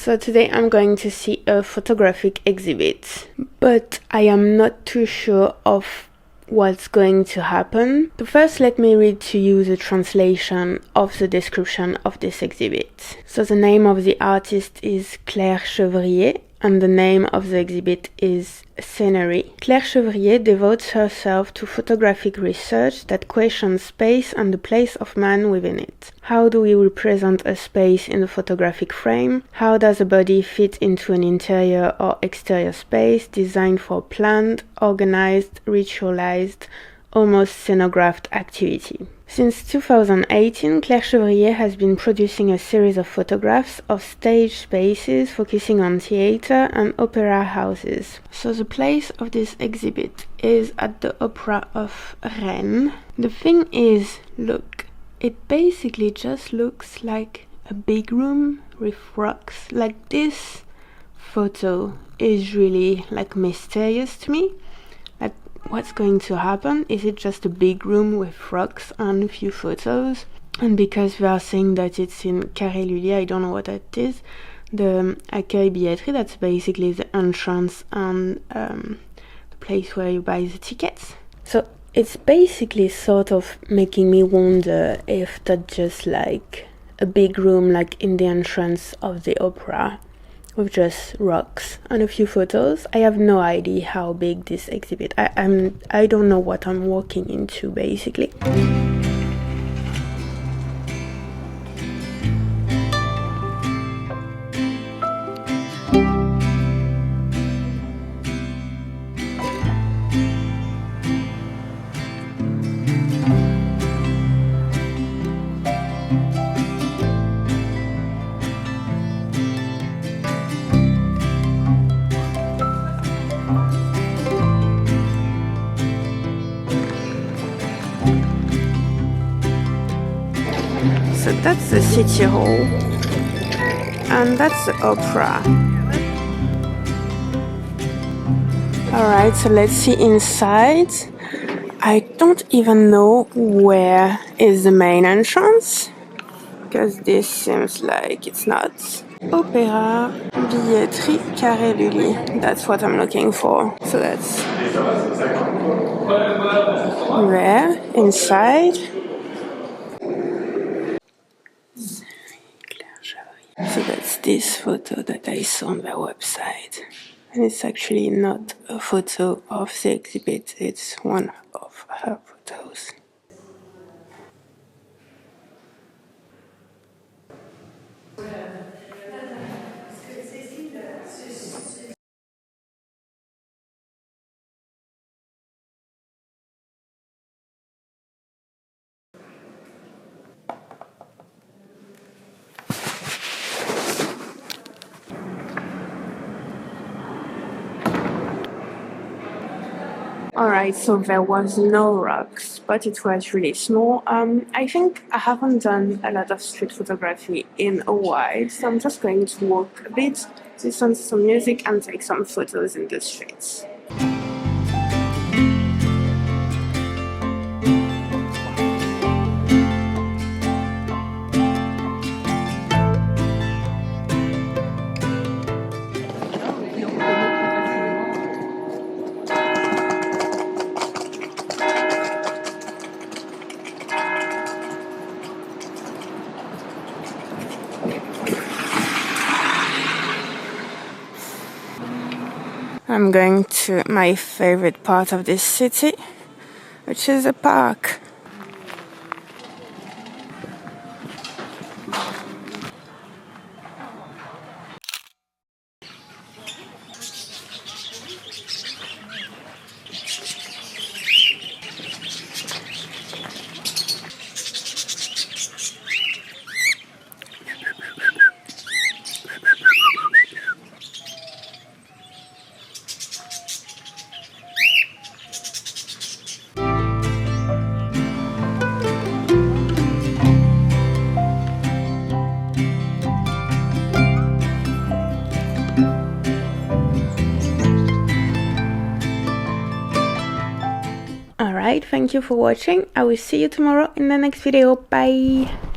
So today I'm going to see a photographic exhibit, but I am not too sure of what's going to happen. So first let me read to you the translation of the description of this exhibit. So the name of the artist is Claire Chevrier and the name of the exhibit is Scenery. Claire Chevrier devotes herself to photographic research that questions space and the place of man within it. How do we represent a space in the photographic frame? How does a body fit into an interior or exterior space designed for planned, organized, ritualized, almost scenographed activity? Since 2018, Claire Chevrier has been producing a series of photographs of stage spaces focusing on theater and opera houses. So the place of this exhibit is at the Opera of Rennes. The thing is, look, it basically just looks like a big room with rocks. Like, this photo is really like mysterious to me. Like, what's going to happen? Is it just a big room with rocks and a few photos? And because we are saying that it's in Carré Lully, I don't know what that is. The accueil billetterie, that's basically the entrance and the place where you buy the tickets. So it's basically sort of making me wonder if that's just like a big room like in the entrance of the opera with just rocks and a few photos. I have no idea how big this exhibit. I don't know what I'm walking into basically. So that's the city hall, and that's the opera. Alright, so let's see inside. I don't even know where is the main entrance, because this seems like it's not. Opera, billetterie, Carré Lully. That's what I'm looking for. So that's there, inside. So that's this photo that I saw on their website. And it's actually not a photo of the exhibit, it's one of her photos. Alright, so there was no rocks, but it was really small. I think I haven't done a lot of street photography in a while, so I'm just going to walk a bit, listen to some music and take some photos in the streets. I'm going to my favorite part of this city, which is the park. Alright, thank you for watching. I will see you tomorrow in the next video. Bye!